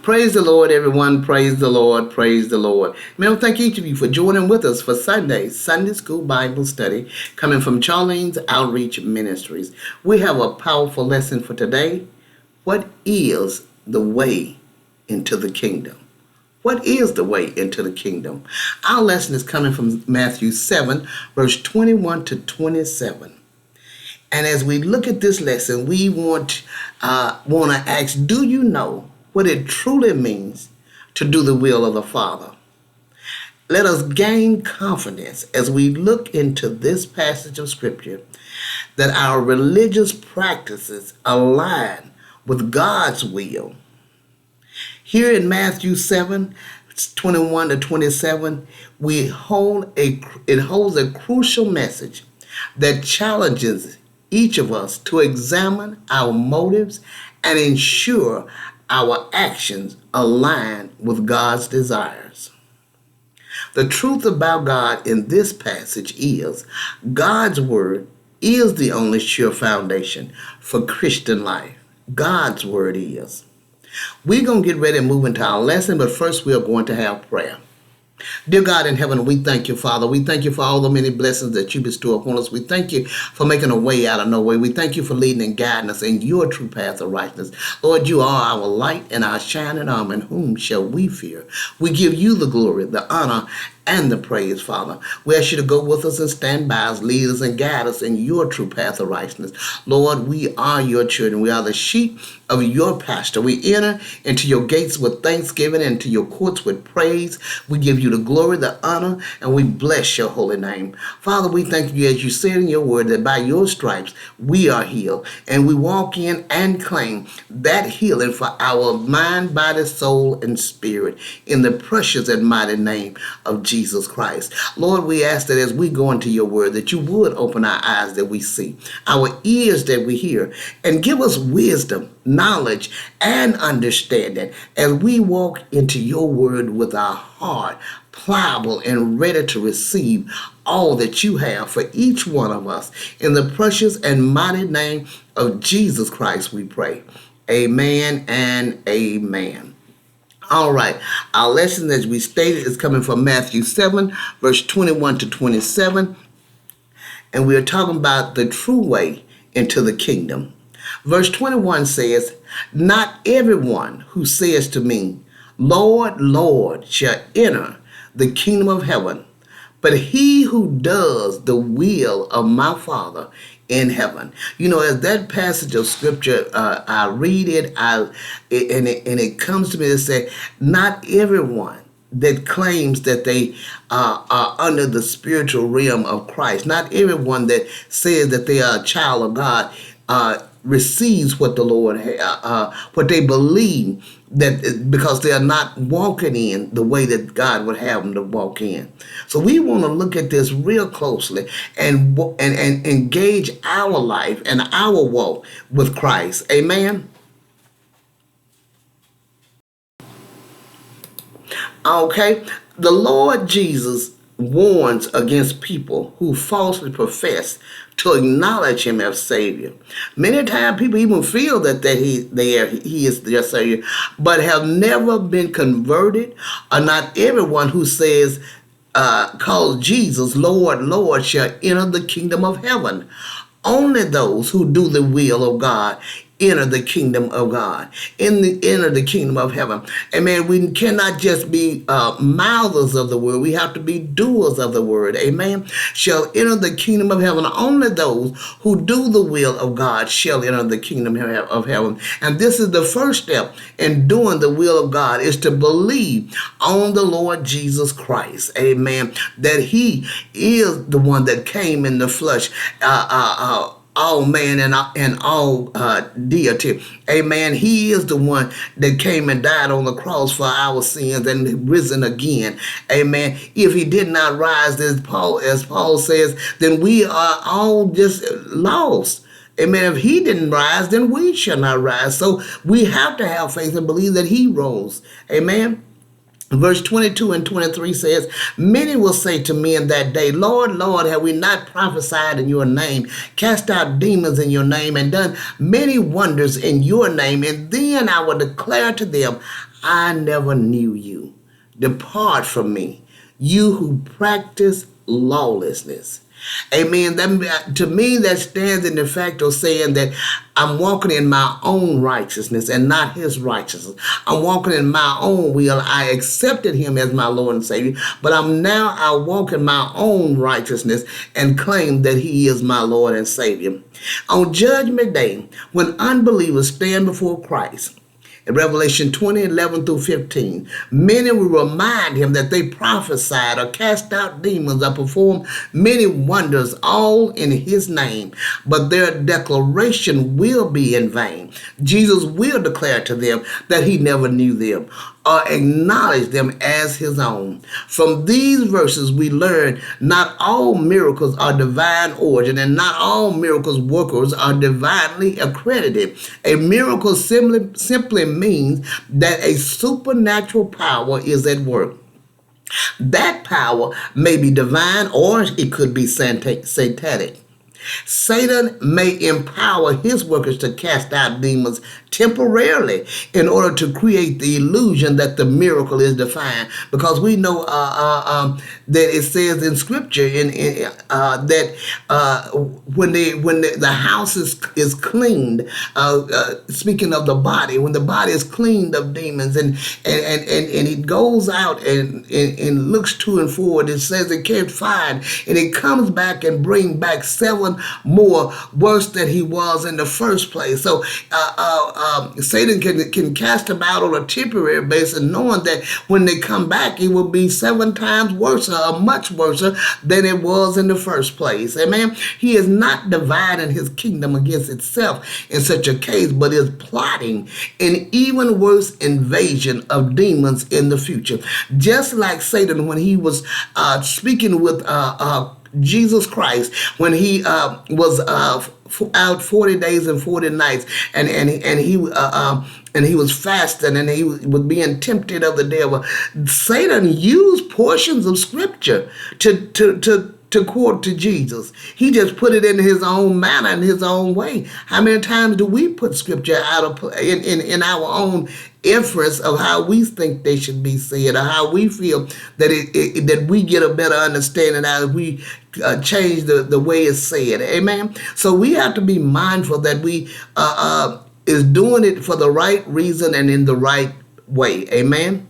Praise the Lord, everyone. Praise the Lord. Praise the Lord. Man, thank each of you for joining with us for Sunday School Bible Study, coming from Charlene's Outreach Ministries. We have a powerful lesson for today. What is the way into the kingdom? What is the way into the kingdom? Our lesson is coming from Matthew 7, verse 21 to 27. And as we look at this lesson, we want to ask, do you know what it truly means to do the will of the Father? Let us gain confidence as we look into this passage of Scripture that our religious practices align with God's will. Here in Matthew 7, 21 to 27, it holds a crucial message that challenges each of us to examine our motives and ensure our actions align with God's desires. The truth about God in this passage is God's word is the only sure foundation for Christian life. God's word is. We're going to get ready and move into our lesson, but first we are going to have prayer. Dear God in heaven, we thank you, Father. We thank you for all the many blessings that you bestow upon us. We thank you for making a way out of no way. We thank you for leading and guiding us in your true path of righteousness. Lord, you are our light and our shining armor, and whom shall we fear? We give you the glory, the honor, and the praise, Father. We ask you to go with us and stand by us, lead us and guide us in your true path of righteousness. Lord, we are your children. We are the sheep of your pasture. We enter into your gates with thanksgiving and to your courts with praise. We give you the glory, the honor, and we bless your holy name. Father, we thank you as you said in your word that by your stripes we are healed, and we walk in and claim that healing for our mind, body, soul, and spirit in the precious and mighty name of Jesus Christ. Lord, we ask that as we go into your word that you would open our eyes that we see, our ears that we hear, and give us wisdom, knowledge, and understanding as we walk into your word with our heart pliable and ready to receive all that you have for each one of us. In the precious and mighty name of Jesus Christ we pray. Amen and amen. All right, our lesson, as we stated, is coming from Matthew 7, verse 21 to 27, and we are talking about the true way into the kingdom. Verse 21 says, "Not everyone who says to me, 'Lord, Lord,' shall enter the kingdom of heaven, but he who does the will of my Father in heaven." You know, as that passage of scripture, I read it, and it comes to me to say, not everyone that claims that they are under the spiritual realm of Christ, not everyone that says that they are a child of God, receives what the Lord, what they believe, that because they are not walking in the way that God would have them to walk in. So we want to look at this real closely and engage our life and our walk with Christ. Amen. Okay, the Lord Jesus warns against people who falsely profess to acknowledge him as Savior. Many times people even feel that he is their Savior, but have never been converted, or not everyone who says, calls Jesus Lord, Lord, shall enter the kingdom of heaven. Only those who do the will of God enter the kingdom of God, enter the kingdom of heaven. Amen. We cannot just be mouthers of the word. We have to be doers of the word. Amen. Shall enter the kingdom of heaven. Only those who do the will of God shall enter the kingdom of heaven. And this is the first step in doing the will of God, is to believe on the Lord Jesus Christ. Amen. That he is the one that came in the flesh, all man and all deity. Amen. He is the one that came and died on the cross for our sins and risen again. Amen. If he did not rise, as Paul says, then we are all just lost. Amen. If he didn't rise, then we shall not rise. So we have to have faith and believe that he rose. Amen. Verse 22 and 23 says, many will say to me in that day, Lord, Lord, have we not prophesied in your name, cast out demons in your name, and done many wonders in your name? And then I will declare to them, I never knew you. Depart from me, you who practice lawlessness. Amen. To me, that stands in the fact of saying that I'm walking in my own righteousness and not his righteousness. I'm walking in my own will. I accepted him as my Lord and Savior, but I walk in my own righteousness and claim that he is my Lord and Savior. On Judgment Day, when unbelievers stand before Christ, in Revelation 20:11 through 15, many will remind him that they prophesied or cast out demons or performed many wonders, all in his name. But their declaration will be in vain. Jesus will declare to them that he never knew them or acknowledge them as his own. From these verses, we learn not all miracles are divine origin, and not all miracles workers are divinely accredited. A miracle simply means that a supernatural power is at work. That power may be divine or it could be satanic. Satan may empower his workers to cast out demons temporarily in order to create the illusion that the miracle is divine, because we know that it says in scripture that when the house is cleaned, speaking of the body, when the body is cleaned of demons and it goes out and looks to and forward, it says it can't find, and it comes back and bring back 7 more worse than he was in the first place. So Satan can cast them out on a temporary basis, knowing that when they come back, it will be 7 times worse, or much worse than it was in the first place. Amen. He is not dividing his kingdom against itself in such a case, but is plotting an even worse invasion of demons in the future. Just like Satan, when he was speaking with Jesus Christ, when he was out 40 days and 40 nights, and he was fasting, and he was being tempted of the devil. Satan used portions of scripture to quote to Jesus. He just put it in his own manner, in his own way. How many times do we put scripture out of in our own inference of how we think they should be said, or how we feel that that we get a better understanding as we change the way it's said? Amen. So we have to be mindful that we is doing it for the right reason and in the right way. Amen.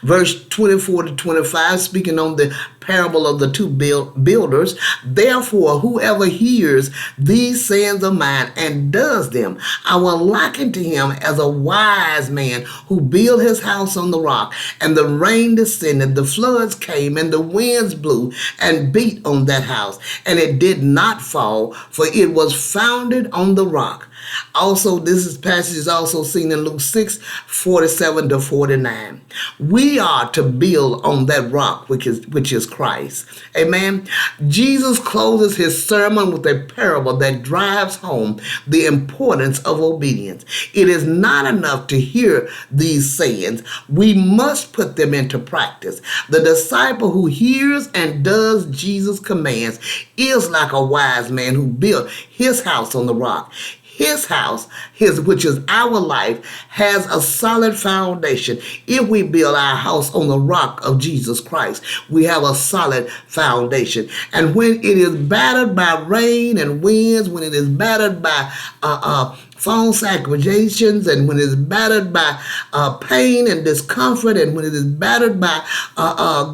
Verse 24 to 25, speaking on the parable of the 2 builders, therefore, whoever hears these sayings of mine and does them, I will liken to him as a wise man who built his house on the rock. And the rain descended, the floods came, and the winds blew and beat on that house. And it did not fall, for it was founded on the rock. Also, this passage is also seen in Luke 6:47 to 49. We are to build on that rock, which is Christ. Amen. Jesus closes his sermon with a parable that drives home the importance of obedience. It is not enough to hear these sayings. We must put them into practice. The disciple who hears and does Jesus' commands is like a wise man who built his house on the rock. His house, which is our life, has a solid foundation. If we build our house on the rock of Jesus Christ, we have a solid foundation. And when it is battered by rain and winds, when it is battered by false accusations, and when it is battered by pain and discomfort, and when it is battered by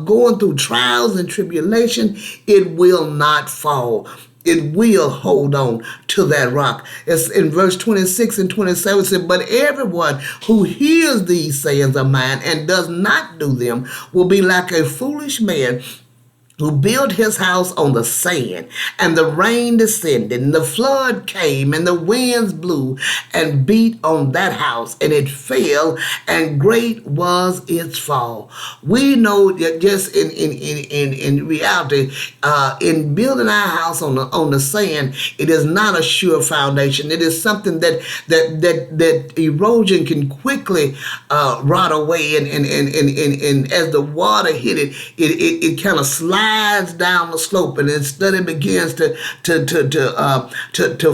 going through trials and tribulation, it will not fall. It will hold on to that rock. It's in verse 26 and 27, it said, but everyone who hears these sayings of mine and does not do them will be like a foolish man who built his house on the sand, and the rain descended, and the flood came, and the winds blew and beat on that house, and it fell, and great was its fall. We know that just in reality, in building our house on the sand, it is not a sure foundation. It is something that erosion can quickly rot away, and as the water hit it kind of slides down the slope, and instead it begins to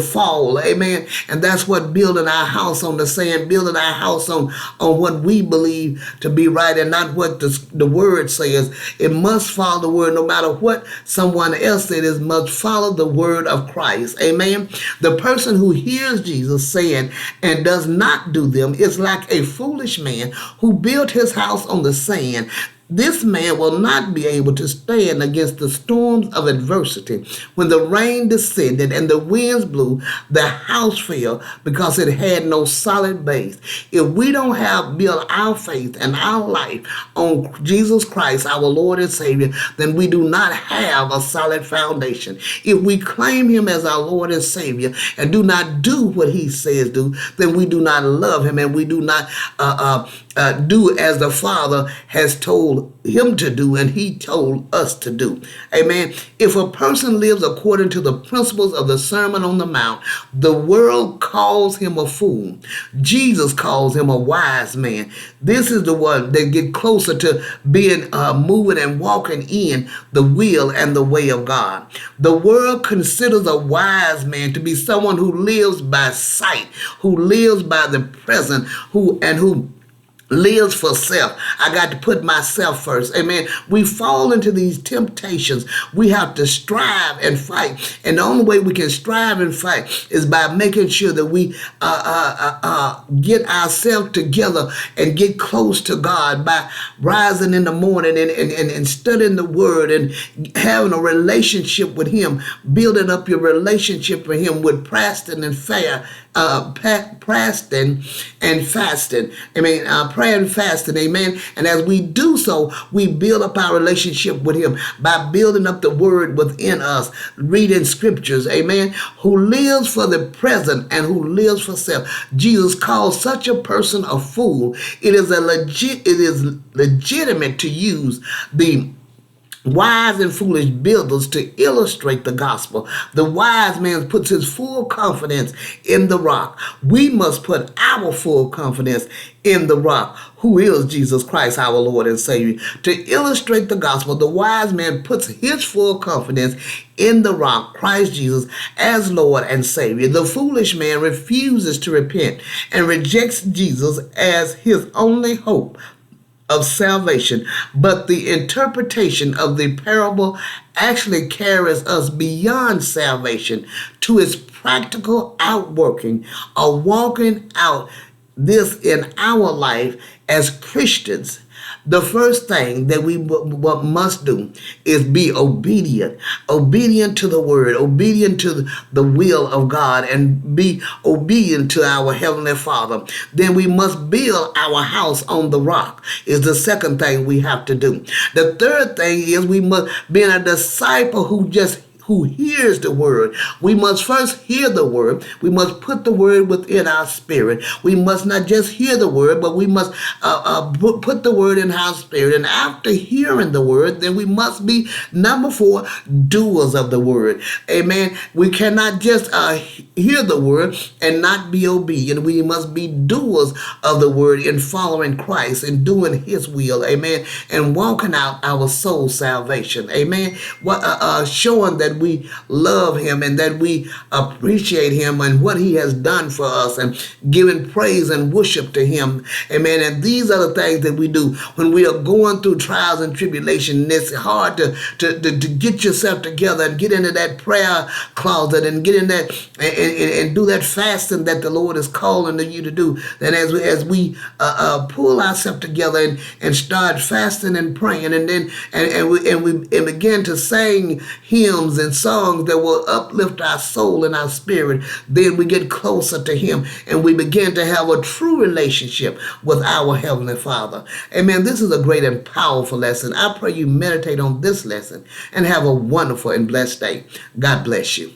fall. Amen. And that's what building our house on the sand, building our house on what we believe to be right and not what the word says. It must follow the word, no matter what someone else said. It must follow the word of Christ. Amen. The person who hears Jesus saying and does not do them is like a foolish man who built his house on the sand. This man will not be able to stand against the storms of adversity. When the rain descended and the winds blew, the house fell because it had no solid base. If we don't have built our faith and our life on Jesus Christ, our Lord and Savior, then we do not have a solid foundation. If we claim him as our Lord and Savior and do not do what he says do, then we do not love him, and we do not do as the Father has told him to do and he told us to do. Amen. If a person lives according to the principles of the Sermon on the Mount, the world calls him a fool. Jesus calls him a wise man. This is the one that get closer to being moving and walking in the will and the way of God. The world considers a wise man to be someone who lives by sight, who lives by the present, who lives for self. I got to put myself first. Amen. We fall into these temptations. We have to strive and fight. And the only way we can strive and fight is by making sure that we get ourselves together and get close to God by rising in the morning and studying the word and having a relationship with him, building up your relationship with him with fasting and fasting. Prayer and fasting. Amen. And as we do so, we build up our relationship with him by building up the word within us, reading scriptures. Amen. Who lives for the present and who lives for self. Jesus calls such a person a fool. It is legitimate to use the wise and foolish builders to illustrate the gospel. The wise man puts his full confidence in the rock. We must put our full confidence in the rock, who is Jesus Christ, our Lord and Savior. To illustrate the gospel, the wise man puts his full confidence in the rock, Christ Jesus, as Lord and Savior. The foolish man refuses to repent and rejects Jesus as his only hope of salvation, but the interpretation of the parable actually carries us beyond salvation to its practical outworking, or walking out this in our life as Christians. The first thing that we must do is be obedient to the word, obedient to the will of God, and be obedient to our Heavenly Father. Then we must build our house on the rock, is the second thing we have to do. The third thing is we must be a disciple who hears the word. We must first hear the word. We must put the word within our spirit. We must not just hear the word, but we must put the word in our spirit. And after hearing the word, then we must be, number 4, doers of the word. Amen. We cannot just hear the word and not be obedient. We must be doers of the word in following Christ and doing his will. Amen. And walking out our soul salvation. Amen. Showing that we love him and that we appreciate him and what he has done for us, and giving praise and worship to him. Amen. And these are the things that we do when we are going through trials and tribulation. It's hard to get yourself together and get into that prayer closet and get in that and do that fasting that the Lord is calling you to do. And as we pull ourselves together and start fasting and praying, and then we begin to sing hymns and songs that will uplift our soul and our spirit, then we get closer to Him and we begin to have a true relationship with our Heavenly Father. Amen. This is a great and powerful lesson. I pray you meditate on this lesson and have a wonderful and blessed day. God bless you.